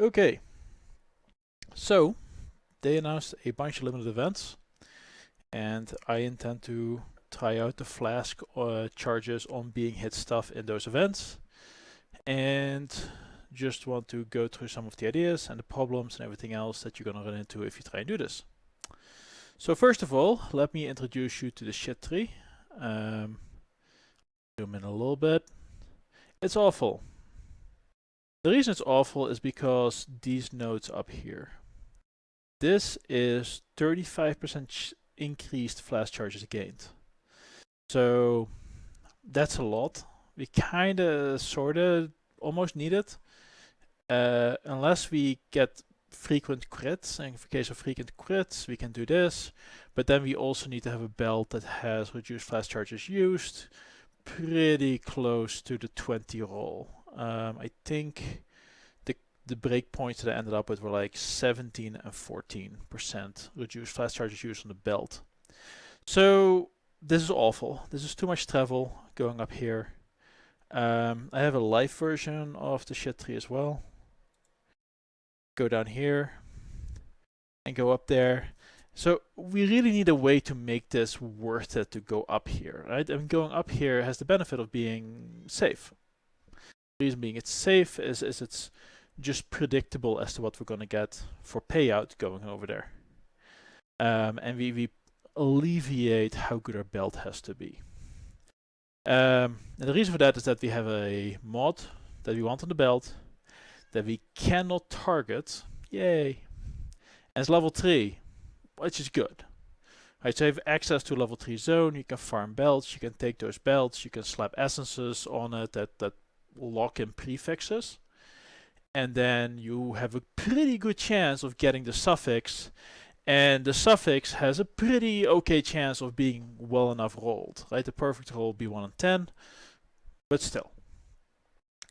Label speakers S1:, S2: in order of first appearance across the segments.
S1: Okay, so they announced a bunch of limited events, and I intend to try out the Flask charges on being hit stuff in those events, and just want to go through some of the ideas and the problems and everything else that you're gonna run into if you try and do this. So first of all, let me introduce you to the shit tree. Zoom in a little bit. It's awful. The reason it's awful is because these nodes up here. This is 35% increased flash charges gained. So that's a lot. We kinda, sorta, almost need it. Unless we get frequent crits. In case of frequent crits, we can do this. But then we also need to have a belt that has reduced flash charges used. Pretty close to the 20 roll. I think the breakpoints that I ended up with were like 17 and 14% reduced flash charges used on the belt. So this is awful. This is too much travel going up here. I have a live version of the shit tree as well. Go down here and go up there. So we really need a way to make this worth it to go up here, right? And going up here has the benefit of being safe. The reason being it's safe is it's just predictable as to what we're going to get for payout going over there. And we alleviate how good our belt has to be. And the reason for that is that we have a mod that we want on the belt that we cannot target. Yay! And it's level 3, which is good. Right, so you have access to level 3 zone, you can farm belts, you can take those belts, you can slap essences on it that lock in prefixes. And then you have a pretty good chance of getting the suffix, and the suffix has a pretty okay chance of being well enough rolled. Right, the perfect roll would be 1 in 10, but still,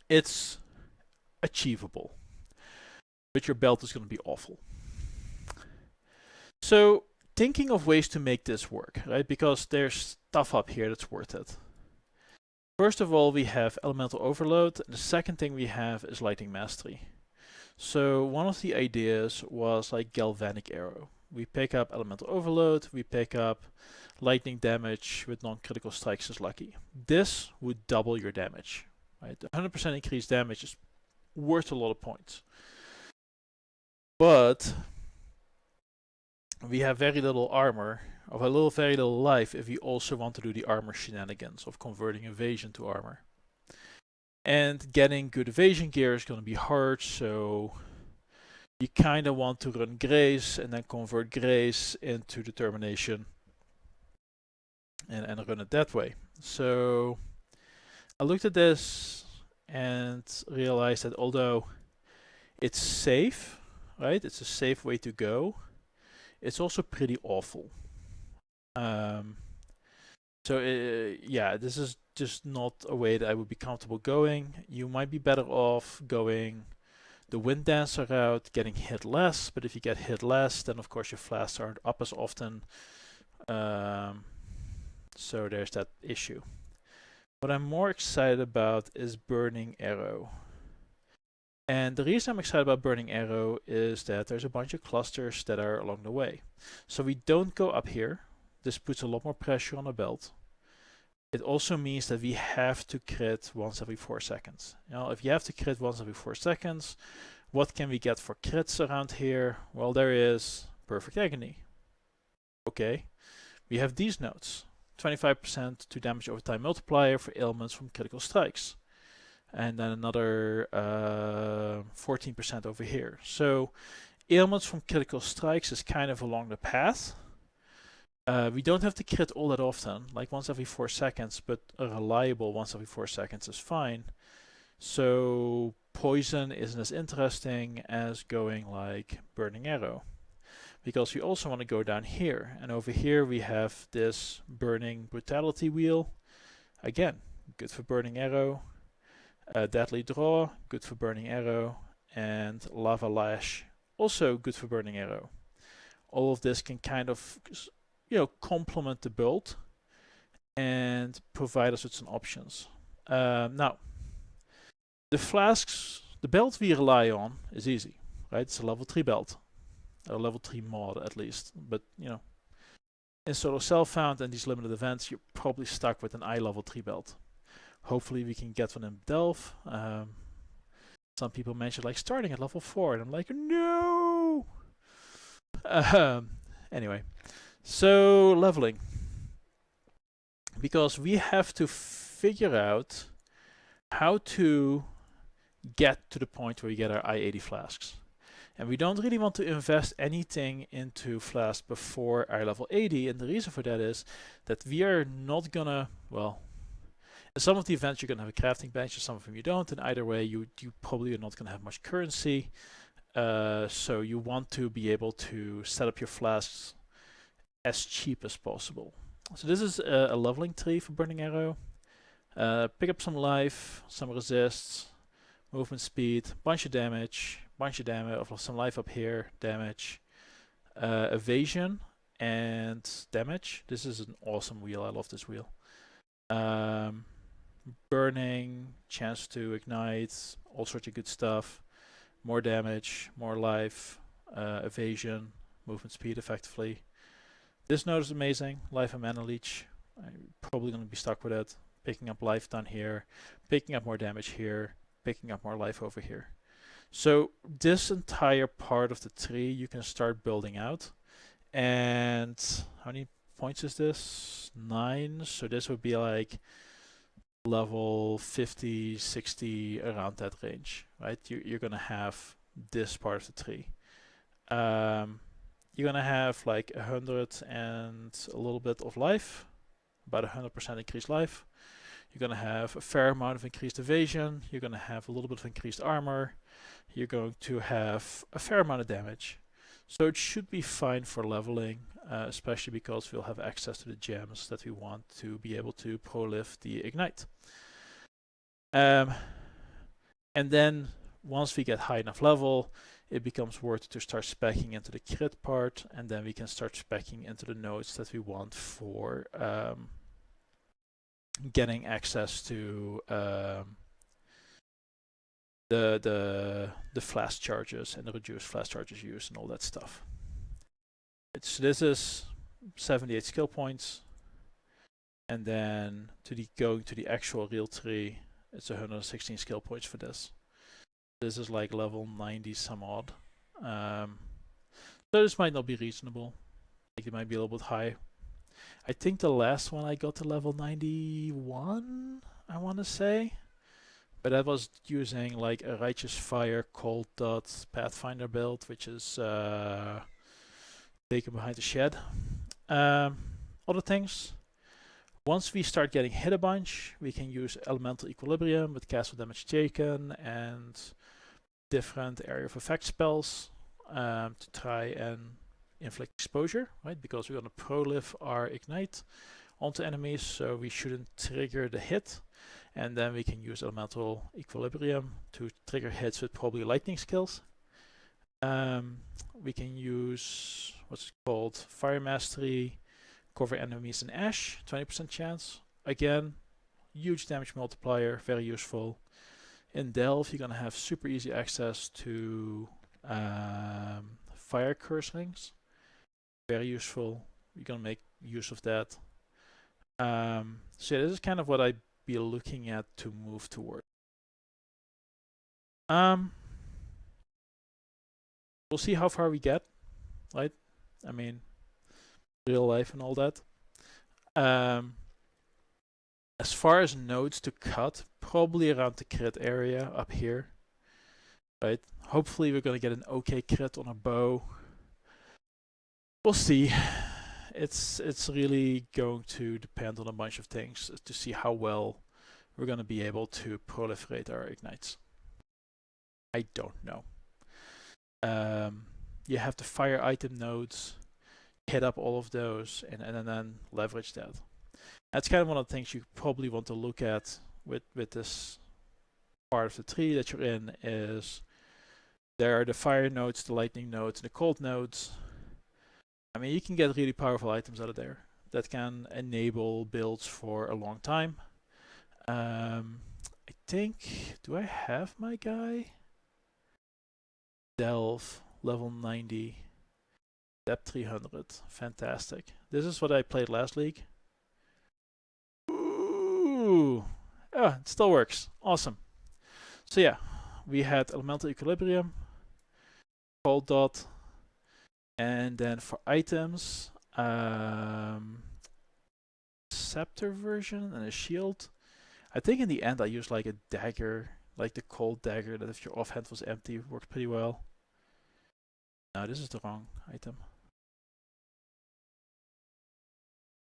S1: it's achievable. But your belt is going to be awful. So thinking of ways to make this work, right? Because there's stuff up here that's worth it. First of all, we have elemental overload, and the second thing we have is lightning mastery. So one of the ideas was like galvanic arrow. We pick up elemental overload, we pick up lightning damage with non-critical strikes is lucky. This would double your damage, right? 100% increased damage is worth a lot of points. But we have very little armor, of a very little life, if we also want to do the armor shenanigans of converting evasion to armor. And getting good evasion gear is going to be hard, so you kind of want to run grace and then convert grace into determination and run it that way. So I looked at this and realized that although it's safe, right? It's a safe way to go. It's also pretty awful. Yeah, this is just not a way that I would be comfortable going. You might be better off going the Wind Dancer route, getting hit less, but if you get hit less, then of course your flasks aren't up as often. So there's that issue. What I'm more excited about is Burning Arrow. And the reason I'm excited about Burning Arrow is that there's a bunch of clusters that are along the way. So we don't go up here. This puts a lot more pressure on the belt. It also means that we have to crit once every 4 seconds. You know, if you have to crit once every 4 seconds, what can we get for crits around here? Well, there is Perfect Agony. Okay. We have these nodes. 25% to damage over time multiplier for ailments from critical strikes. And then another 14% over here. So ailments from critical strikes is kind of along the path. We don't have to crit all that often, like once every 4 seconds, but a reliable once every 4 seconds is fine. So poison isn't as interesting as going like Burning Arrow. Because we also want to go down here, and over here we have this Burning Brutality wheel. Again, good for Burning Arrow. Deadly Draw, good for Burning Arrow, and Lava Lash, also good for Burning Arrow. All of this can kind of, complement the build and provide us with some options. Now, the flasks The belt we rely on is easy, right? It's a level 3 belt, a level 3 mod at least. But you know, in solo self-found and these limited events, you're probably stuck with an I level 3 belt. Hopefully we can get one in Delve. Some people mentioned like starting at level 4, and I'm like, no! Anyway, so leveling. Because we have to figure out how to get to the point where we get our I-80 flasks. And we don't really want to invest anything into Flask before our level 80, and the reason for that is that we are not gonna, well, in some of the events you're gonna have a crafting bench, and some of them you don't, and either way you probably are not gonna have much currency, so you want to be able to set up your flasks as cheap as possible. So this is a leveling tree for Burning Arrow. Pick up some life, some resists, movement speed, bunch of damage, or some life up here, damage, evasion, and damage. This is an awesome wheel. I love this wheel. Burning, chance to ignite, all sorts of good stuff. More damage, more life, evasion, movement speed effectively. This node is amazing. Life and mana leech. I'm probably going to be stuck with it. Picking up life down here, picking up more damage here, picking up more life over here. So this entire part of the tree you can start building out. And how many points is this? 9. So this would be like level 50, 60, around that range, right? You're going to have this part of the tree. You're going to have like 100 and a little bit of life, about 100% increased life. You're going to have a fair amount of increased evasion. You're going to have a little bit of increased armor. You're going to have a fair amount of damage. So it should be fine for leveling, especially because we'll have access to the gems that we want to be able to pro-lift the ignite. And then once we get high enough level, it becomes worth it to start speccing into the crit part, and then we can start speccing into the nodes that we want for getting access to the flash charges and the reduced flash charges used and all that stuff. This is 78 skill points, and then going to the actual real tree, it's 116 skill points for this. This is like level 90 some odd. So this might not be reasonable. I think it might be a little bit high. I think the last one I got to level 91, I want to say. But that was using like a Righteous Fire Cold Dot Pathfinder build, which is taken behind the shed. Other things. Once we start getting hit a bunch, we can use Elemental Equilibrium with castle damage taken and different area of effect spells to try and inflict exposure, right? Because we're going to pro-live our ignite onto enemies, so we shouldn't trigger the hit. And then we can use Elemental Equilibrium to trigger hits with probably lightning skills. We can use what's called Fire Mastery, cover enemies in ash, 20% chance. Again, huge damage multiplier, very useful. In Delve, you're going to have super easy access to fire curse rings. Very useful. You're going to make use of that. So yeah, this is kind of what I'd be looking at to move toward. We'll see how far we get, right? I mean, real life and all that. As far as nodes to cut, probably around the crit area up here, right? Hopefully we're gonna get an okay crit on a bow. We'll see. It's really going to depend on a bunch of things to see how well we're gonna be able to proliferate our ignites. I don't know. You have the fire item nodes, hit up all of those, and then leverage that. That's kind of one of the things you probably want to look at with this part of the tree that you're in. Is there are the fire nodes, the lightning nodes, and the cold nodes. I mean, you can get really powerful items out of there that can enable builds for a long time. I think, do I have my guy? Delve, level 90, depth 300. Fantastic. This is what I played last league. Ooh. Oh, it still works. Awesome. So yeah, we had elemental equilibrium, cold dot, and then for items, scepter version and a shield. I think in the end I used like a dagger, like the cold dagger that if your offhand was empty worked pretty well. No, this is the wrong item.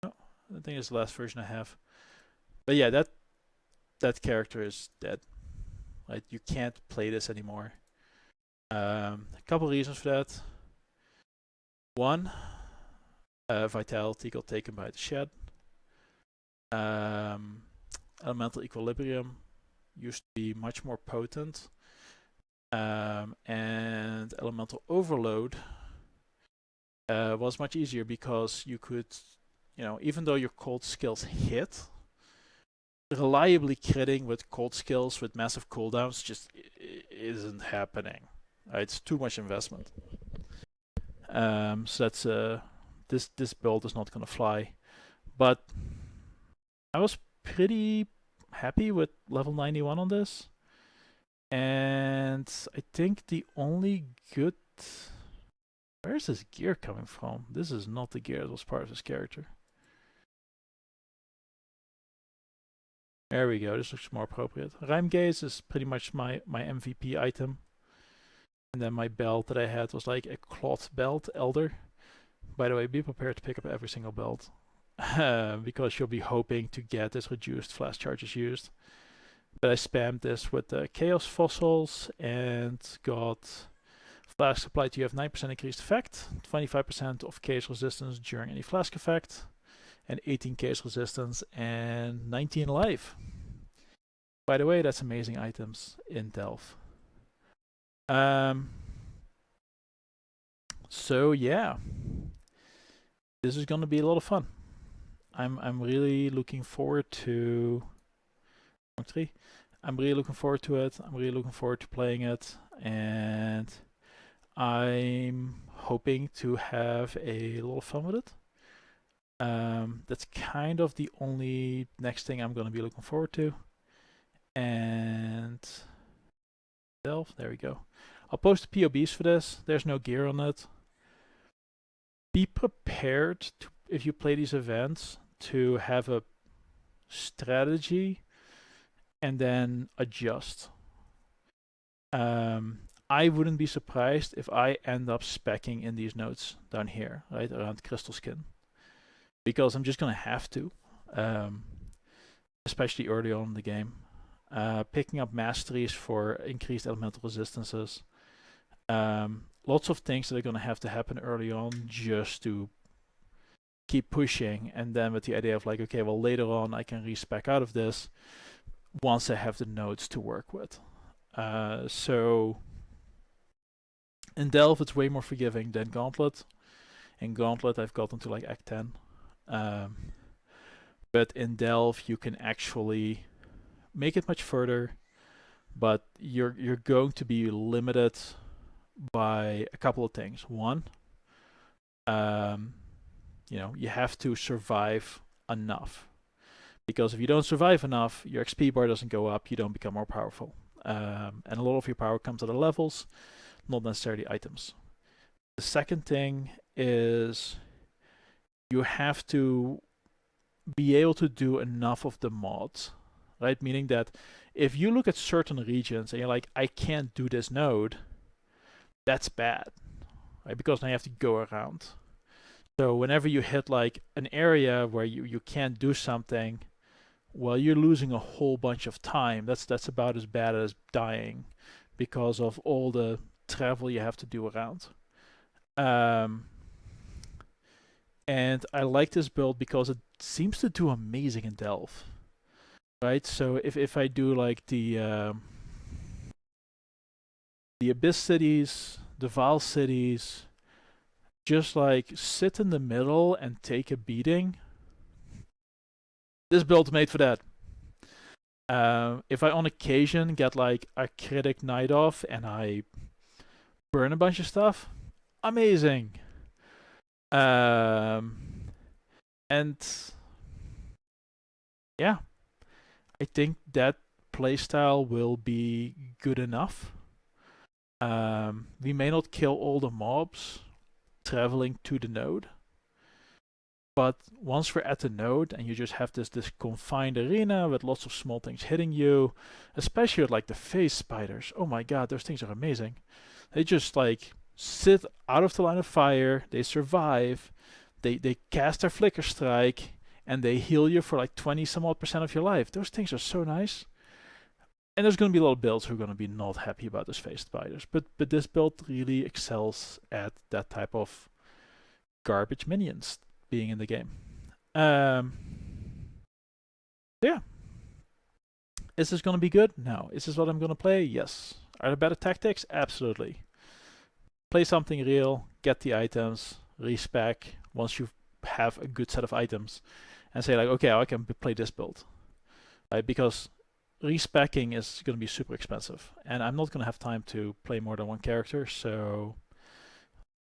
S1: No, I think it's the last version I have. But yeah, that character is dead. Like you can't play this anymore. A couple reasons for that. One, vitality got taken by the shed. Elemental equilibrium used to be much more potent. And elemental overload was much easier because you could, even though your cold skills hit, reliably critting with cold skills with massive cooldowns just isn't happening. It's too much investment. So that's this build is not gonna fly. But I was pretty happy with level 91 on this. And I think the only good... Where is this gear coming from? This is not the gear that was part of this character. There we go, this looks more appropriate. Rhyme Gaze is pretty much my MVP item. And then my belt that I had was like a cloth belt, Elder. By the way, be prepared to pick up every single belt. Because you'll be hoping to get this reduced flash charges used. But I spammed this with the Chaos Fossils and got Flask applied to you have 9% increased effect, 25% of case resistance during any Flask effect, and 18 case resistance and 19 life. By the way, that's amazing items in Delve. So yeah, this is gonna be a lot of fun. I'm really looking forward to. I'm really looking forward to it. I'm really looking forward to playing it, and I'm hoping to have a lot of fun with it. That's kind of the only next thing I'm going to be looking forward to. And Delve, there we go. I'll post the POBs for this. There's no gear on it. Be prepared to, if you play these events, to have a strategy and then adjust. I wouldn't be surprised if I end up speccing in these nodes down here, right, around Crystal Skin. Because I'm just going to have to, especially early on in the game. Picking up masteries for increased elemental resistances. Lots of things that are going to happen early on just to keep pushing, and then with the idea of like, okay, well later on I can respec out of this once I have the nodes to work with. So in Delve it's way more forgiving than Gauntlet. In Gauntlet I've gotten to like Act 10. But in Delve you can actually make it much further, but you're going to be limited by a couple of things. One, you have to survive enough. Because if you don't survive enough, your XP bar doesn't go up, you don't become more powerful. And a lot of your power comes out of levels, not necessarily items. The second thing is you have to be able to do enough of the mods, right? Meaning that if you look at certain regions and you're like, I can't do this node, that's bad, right? Because now you have to go around. So whenever you hit like an area where you can't do something, well, you're losing a whole bunch of time. That's about as bad as dying because of all the travel you have to do around. And I like this build because it seems to do amazing in Delve. Right? So if I do like the Abyss cities, the Vaal cities, just like sit in the middle and take a beating. This build's made for that. If I on occasion get like a critic night off and I burn a bunch of stuff, amazing. And yeah, I think that playstyle will be good enough. We may not kill all the mobs traveling to the node, but once we're at the node and you just have this confined arena with lots of small things hitting you, especially with like the phase spiders. Oh my god, those things are amazing. They just like sit out of the line of fire, they survive, they cast their flicker strike, and they heal you for like 20 some odd percent of your life. Those things are so nice. And there's going to be a lot of builds who are going to be not happy about those phase spiders, but this build really excels at that type of garbage minions being in the game. Yeah. Is this going to be good? No. Is this what I'm going to play? Yes. Are there better tactics? Absolutely. Play something real, get the items, respec once you have a good set of items, and say like, okay, I can play this build. Right? Because respecking is going to be super expensive, and I'm not going to have time to play more than one character, so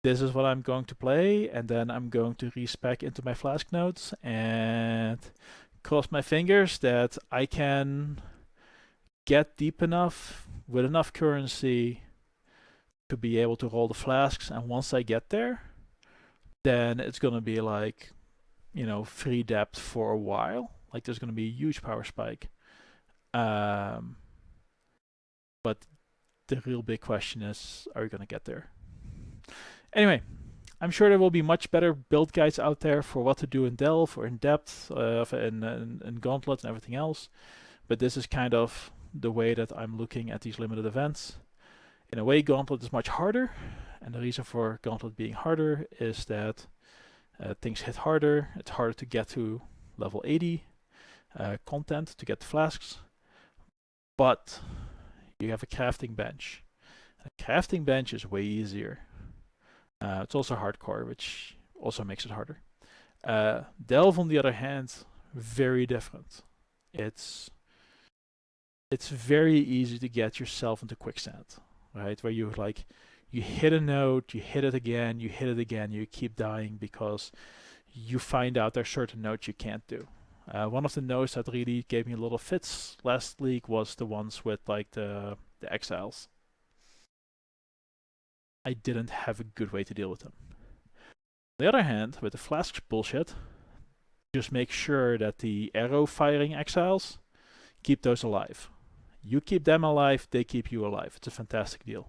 S1: this is what I'm going to play, and then I'm going to respec into my Flask nodes and cross my fingers that I can get deep enough with enough currency to be able to roll the flasks, and once I get there, then it's gonna be like, you know, free depth for a while. Like there's gonna be a huge power spike. But the real big question is, are you gonna get there? Anyway, I'm sure there will be much better build guides out there for what to do in Delve or in depth, in Gauntlet and everything else. But this is kind of the way that I'm looking at these limited events. In a way, Gauntlet is much harder, and the reason for Gauntlet being harder is that things hit harder. It's harder to get to level 80 content to get the flasks, but you have a crafting bench. A crafting bench is way easier. It's also hardcore, which also makes it harder. Delve, on the other hand, very different. It's very easy to get yourself into quicksand. Right, where you like, you hit a node, you hit it again, you keep dying because you find out there's certain nodes you can't do. One of the nodes that really gave me a lot of fits last league was the ones with like the exiles. I didn't have a good way to deal with them. On the other hand, with the Flask bullshit, just make sure that the arrow firing exiles, keep those alive. You keep them alive, they keep you alive. It's a fantastic deal.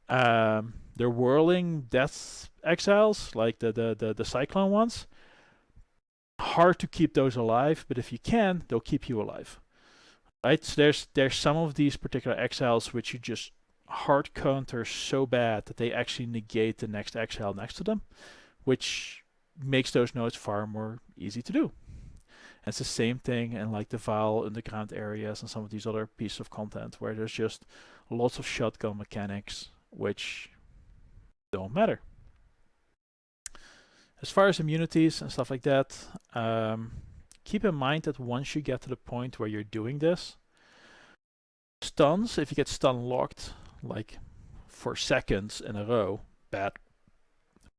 S1: They're whirling death exiles, like the cyclone ones. Hard to keep those alive, but if you can, they'll keep you alive. Right? So there's some of these particular exiles which you just hard counter so bad that they actually negate the next exile next to them, which makes those nodes far more easy to do. And it's the same thing in like the Vaal underground areas and some of these other pieces of content where there's just lots of shotgun mechanics which don't matter. As far as immunities and stuff like that, keep in mind that once you get to the point where you're doing this, stuns, if you get stun locked, like for seconds in a row, bad.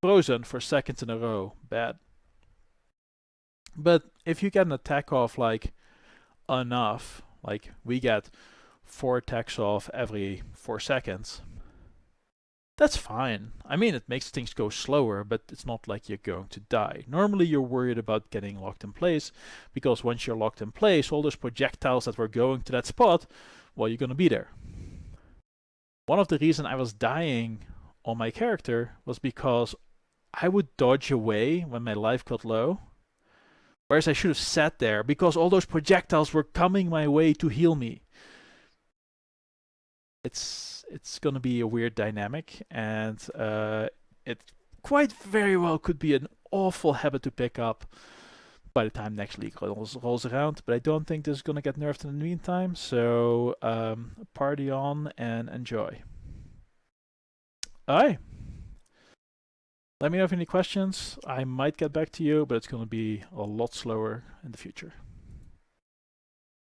S1: Frozen for seconds in a row, bad. But if you get an attack off like enough, like we get 4 attacks off every 4 seconds, that's fine. I mean, it makes things go slower, but it's not like you're going to die. Normally you're worried about getting locked in place, because once you're locked in place, all those projectiles that were going to that spot, well, you're going to be there. One of the reasons I was dying on my character was because I would dodge away when my life got low, whereas I should have sat there because all those projectiles were coming my way to heal me. It's going to be a weird dynamic, and it quite very well could be an awful habit to pick up by the time next league rolls around, but I don't think this is going to get nerfed in the meantime, so party on and enjoy. Alright. Let me know if you have any questions. I might get back to you, but it's going to be a lot slower in the future.